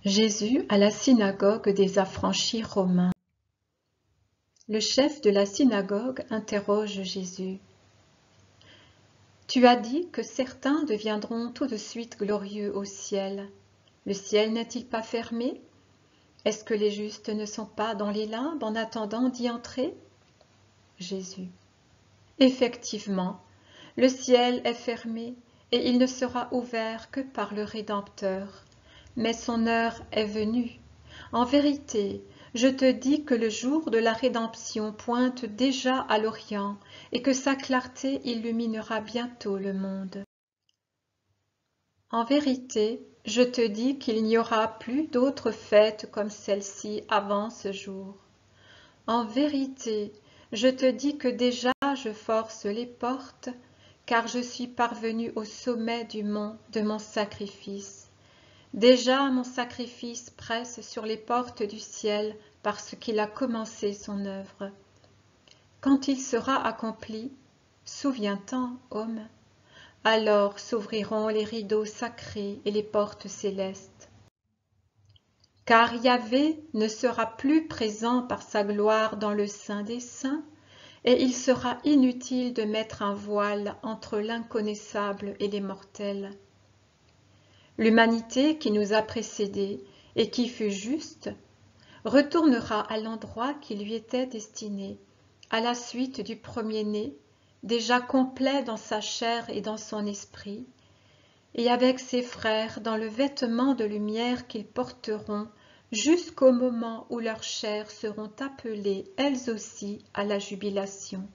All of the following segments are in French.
Jésus à la synagogue des affranchis romains. Le chef de la synagogue interroge Jésus. Tu as dit que certains deviendront tout de suite glorieux au ciel. Le ciel n'est-il pas fermé? Est-ce que les justes ne sont pas dans les limbes en attendant d'y entrer? Jésus. Effectivement, le ciel est fermé et il ne sera ouvert que par le Rédempteur. Mais son heure est venue. En vérité, je te dis que le jour de la rédemption pointe déjà à l'Orient et que sa clarté illuminera bientôt le monde. En vérité, je te dis qu'il n'y aura plus d'autres fêtes comme celle-ci avant ce jour. En vérité, je te dis que déjà je force les portes, car je suis parvenu au sommet du mont de mon sacrifice. Déjà mon sacrifice presse sur les portes du ciel parce qu'il a commencé son œuvre. Quand il sera accompli, souviens-t'en, homme, alors s'ouvriront les rideaux sacrés et les portes célestes. Car Yahvé ne sera plus présent par sa gloire dans le Saint des Saints, et il sera inutile de mettre un voile entre l'inconnaissable et les mortels. L'humanité qui nous a précédés et qui fut juste retournera à l'endroit qui lui était destiné, à la suite du premier-né, déjà complet dans sa chair et dans son esprit, et avec ses frères dans le vêtement de lumière qu'ils porteront jusqu'au moment où leurs chairs seront appelées elles aussi à la jubilation.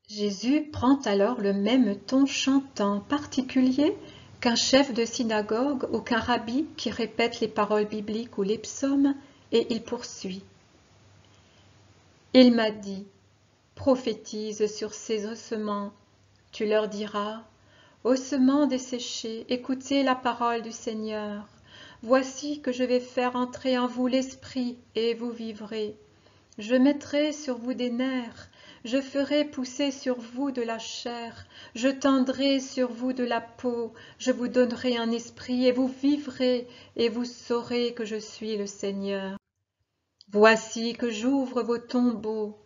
Jésus prend alors le même ton chantant particulier qu'un chef de synagogue ou qu'un rabbi qui répète les paroles bibliques ou les psaumes, et il poursuit. Il m'a dit, prophétise sur ces ossements, tu leur diras, ossements desséchés, écoutez la parole du Seigneur. Voici que je vais faire entrer en vous l'esprit, et vous vivrez. Je mettrai sur vous des nerfs, je ferai pousser sur vous de la chair, je tendrai sur vous de la peau, je vous donnerai un esprit, et vous vivrez, et vous saurez que je suis le Seigneur. Voici que j'ouvre vos tombeaux,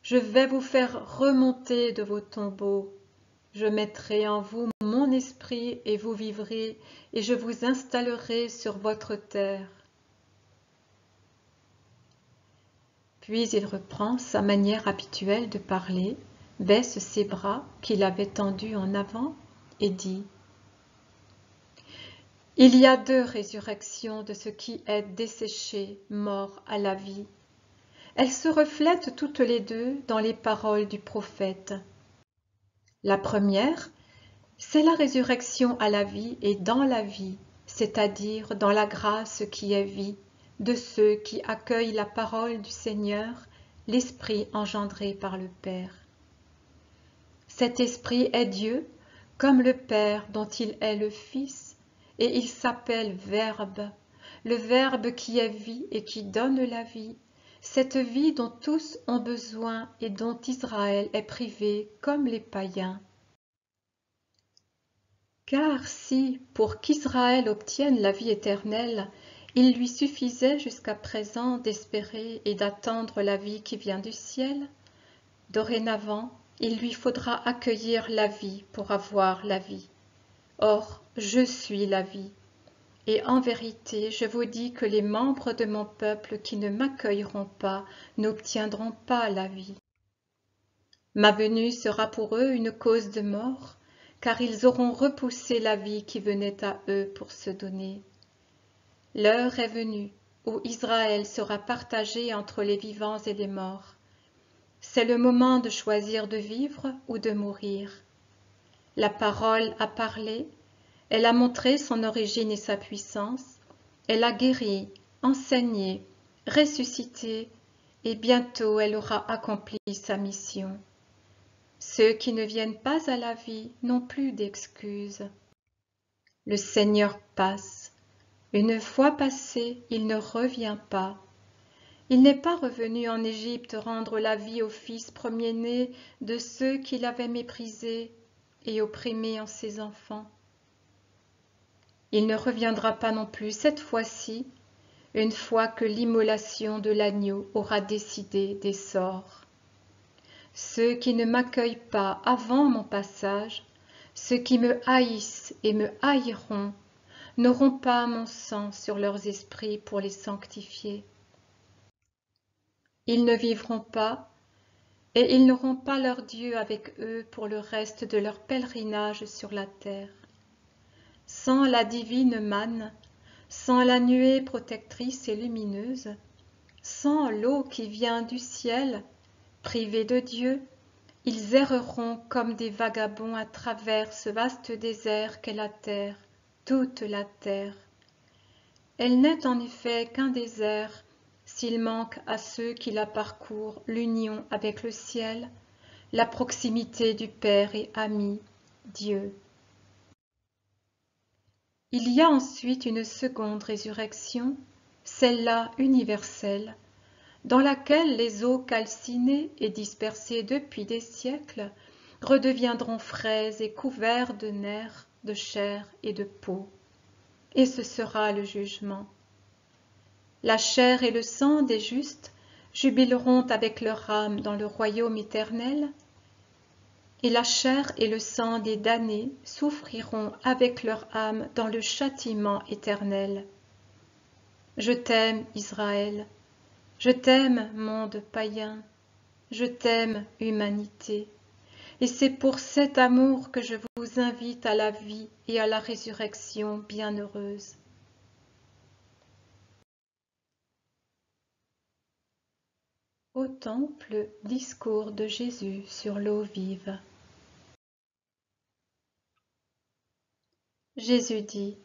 je vais vous faire remonter de vos tombeaux. Je mettrai en vous mon esprit, et vous vivrez, et je vous installerai sur votre terre. Puis il reprend sa manière habituelle de parler, baisse ses bras qu'il avait tendus en avant et dit « Il y a deux résurrections de ce qui est desséché, mort à la vie. Elles se reflètent toutes les deux dans les paroles du prophète. La première, c'est la résurrection à la vie et dans la vie, c'est-à-dire dans la grâce qui est vie, de ceux qui accueillent la parole du Seigneur, l'Esprit engendré par le Père. Cet Esprit est Dieu, comme le Père dont il est le Fils, et il s'appelle Verbe, le Verbe qui est vie et qui donne la vie, cette vie dont tous ont besoin et dont Israël est privé comme les païens. Car si, pour qu'Israël obtienne la vie éternelle, il lui suffisait jusqu'à présent d'espérer et d'attendre la vie qui vient du ciel, dorénavant, il lui faudra accueillir la vie pour avoir la vie. Or, je suis la vie. Et en vérité, je vous dis que les membres de mon peuple qui ne m'accueilleront pas n'obtiendront pas la vie. Ma venue sera pour eux une cause de mort, car ils auront repoussé la vie qui venait à eux pour se donner. L'heure est venue où Israël sera partagé entre les vivants et les morts. C'est le moment de choisir de vivre ou de mourir. La parole a parlé, elle a montré son origine et sa puissance, elle a guéri, enseigné, ressuscité, et bientôt elle aura accompli sa mission. Ceux qui ne viennent pas à la vie n'ont plus d'excuses. Le Seigneur passe. Une fois passé, il ne revient pas. Il n'est pas revenu en Égypte rendre la vie au fils premier-né de ceux qui l'avaient méprisé et opprimé en ses enfants. Il ne reviendra pas non plus cette fois-ci, une fois que l'immolation de l'agneau aura décidé des sorts. Ceux qui ne m'accueillent pas avant mon passage, ceux qui me haïssent et me haïront, n'auront pas mon sang sur leurs esprits pour les sanctifier. Ils ne vivront pas, et ils n'auront pas leur Dieu avec eux pour le reste de leur pèlerinage sur la terre. Sans la divine manne, sans la nuée protectrice et lumineuse, sans l'eau qui vient du ciel, privés de Dieu, ils erreront comme des vagabonds à travers ce vaste désert qu'est la terre, toute la terre. Elle n'est en effet qu'un désert s'il manque à ceux qui la parcourent l'union avec le ciel, la proximité du Père et ami, Dieu. Il y a ensuite une seconde résurrection, celle-là universelle, dans laquelle les eaux calcinées et dispersées depuis des siècles redeviendront fraises et couverts de nerfs, de chair et de peau. Et ce sera le jugement. La chair et le sang des justes jubileront avec leur âme dans le royaume éternel, et la chair et le sang des damnés souffriront avec leur âme dans le châtiment éternel. Je t'aime, Israël, je t'aime, monde païen, je t'aime, humanité, et c'est pour cet amour que je vous invite à la vie et à la résurrection bienheureuse. Au temple, discours de Jésus sur l'eau vive. Jésus dit: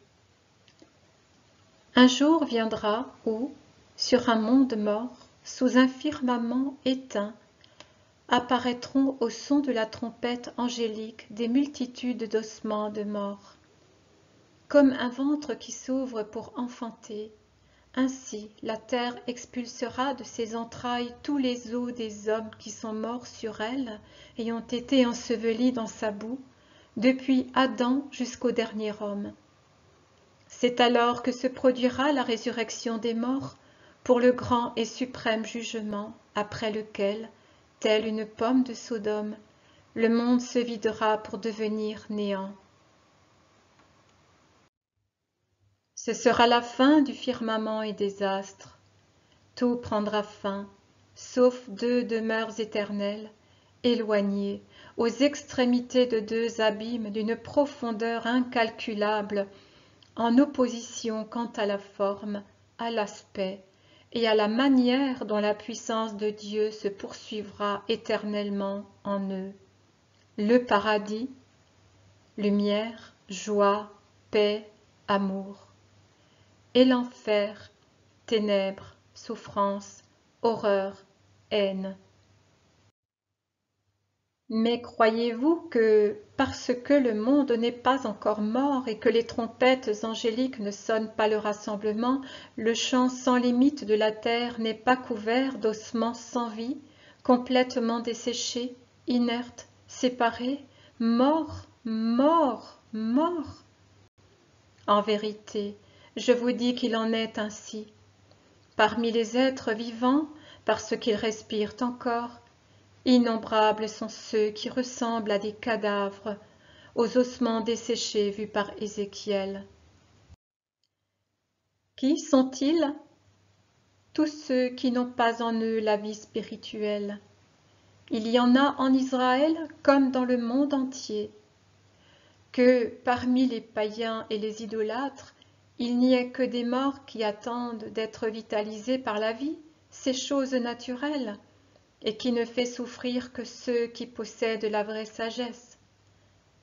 un jour viendra où, sur un monde mort, sous un firmament éteint, apparaîtront au son de la trompette angélique des multitudes d'ossements de mort. Comme un ventre qui s'ouvre pour enfanter, ainsi la terre expulsera de ses entrailles tous les os des hommes qui sont morts sur elle et ont été ensevelis dans sa boue, depuis Adam jusqu'au dernier homme. C'est alors que se produira la résurrection des morts pour le grand et suprême jugement, après lequel, telle une pomme de Sodome, le monde se videra pour devenir néant. Ce sera la fin du firmament et des astres. Tout prendra fin, sauf deux demeures éternelles, éloignées, aux extrémités de deux abîmes d'une profondeur incalculable, en opposition quant à la forme, à l'aspect et à la manière dont la puissance de Dieu se poursuivra éternellement en eux. Le paradis, lumière, joie, paix, amour. Et l'enfer, ténèbres, souffrance, horreur, haine. Mais croyez-vous que, parce que le monde n'est pas encore mort et que les trompettes angéliques ne sonnent pas le rassemblement, le champ sans limite de la terre n'est pas couvert d'ossements sans vie, complètement desséchés, inertes, séparés, morts, morts, morts? En vérité, je vous dis qu'il en est ainsi. Parmi les êtres vivants, parce qu'ils respirent encore, innombrables sont ceux qui ressemblent à des cadavres, aux ossements desséchés vus par Ézéchiel. Qui sont-ils? Tous ceux qui n'ont pas en eux la vie spirituelle. Il y en a en Israël comme dans le monde entier. Que parmi les païens et les idolâtres, il n'y ait que des morts qui attendent d'être vitalisés par la vie, ces choses naturelles, et qui ne fait souffrir que ceux qui possèdent la vraie sagesse.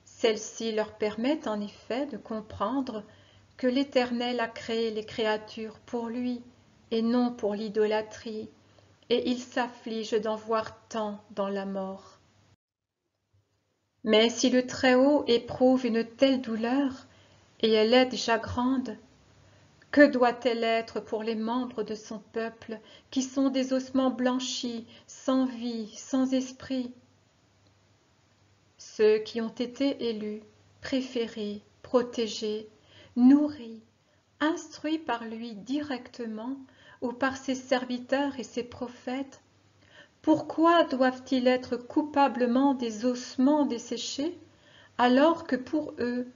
Celle-ci leur permet en effet de comprendre que l'Éternel a créé les créatures pour lui et non pour l'idolâtrie, et ils s'affligent d'en voir tant dans la mort. Mais si le Très-Haut éprouve une telle douleur, et elle est déjà grande, que doit-elle être pour les membres de son peuple, qui sont des ossements blanchis, sans vie, sans esprit? Ceux qui ont été élus, préférés, protégés, nourris, instruits par lui directement ou par ses serviteurs et ses prophètes, pourquoi doivent-ils être coupablement des ossements desséchés, alors que pour eux,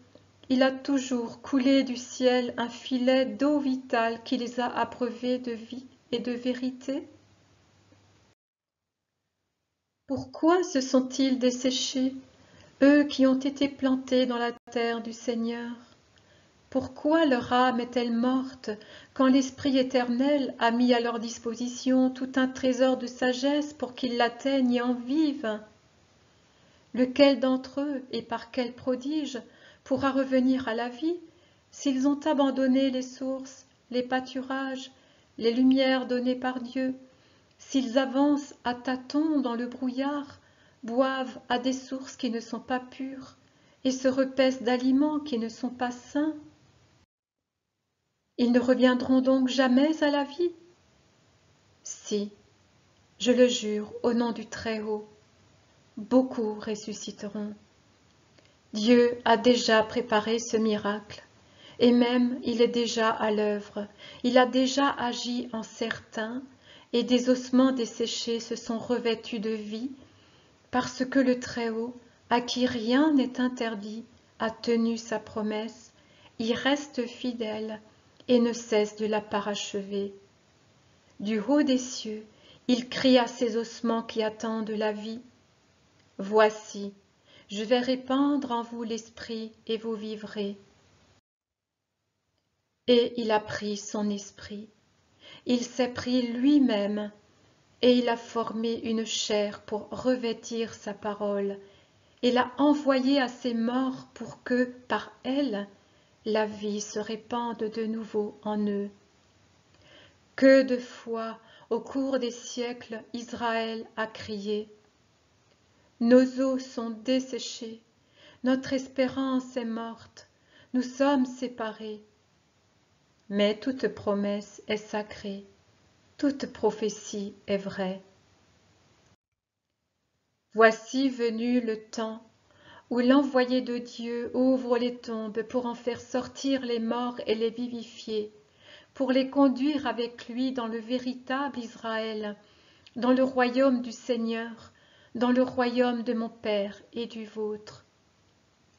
il a toujours coulé du ciel un filet d'eau vitale qui les a abreuvés de vie et de vérité? Pourquoi se sont-ils desséchés, eux qui ont été plantés dans la terre du Seigneur? Pourquoi leur âme est-elle morte quand l'Esprit éternel a mis à leur disposition tout un trésor de sagesse pour qu'ils l'atteignent et en vivent? Lequel d'entre eux et par quel prodige pourra revenir à la vie s'ils ont abandonné les sources, les pâturages, les lumières données par Dieu, s'ils avancent à tâtons dans le brouillard, boivent à des sources qui ne sont pas pures et se repaissent d'aliments qui ne sont pas sains? Ils ne reviendront donc jamais à la vie? Si, je le jure au nom du Très-Haut, beaucoup ressusciteront. Dieu a déjà préparé ce miracle, et même il est déjà à l'œuvre. Il a déjà agi en certains, et des ossements desséchés se sont revêtus de vie, parce que le Très-Haut, à qui rien n'est interdit, a tenu sa promesse, y reste fidèle et ne cesse de la parachever. Du haut des cieux, il crie à ces ossements qui attendent la vie. Voici, je vais répandre en vous l'esprit et vous vivrez. Et il a pris son esprit, il s'est pris lui-même, et il a formé une chair pour revêtir sa parole, et l'a envoyée à ses morts pour que, par elle, la vie se répande de nouveau en eux. Que de fois, au cours des siècles, Israël a crié. Nos os sont desséchés, notre espérance est morte, nous sommes séparés. Mais toute promesse est sacrée, toute prophétie est vraie. Voici venu le temps où l'envoyé de Dieu ouvre les tombes pour en faire sortir les morts et les vivifier, pour les conduire avec lui dans le véritable Israël, dans le royaume du Seigneur, dans le royaume de mon Père et du vôtre.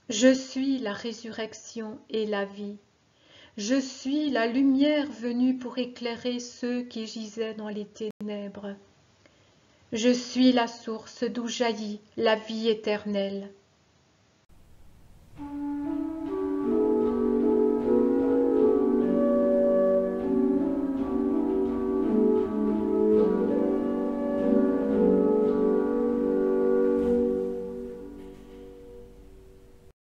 Je suis la résurrection et la vie. Je suis la lumière venue pour éclairer ceux qui gisaient dans les ténèbres. Je suis la source d'où jaillit la vie éternelle.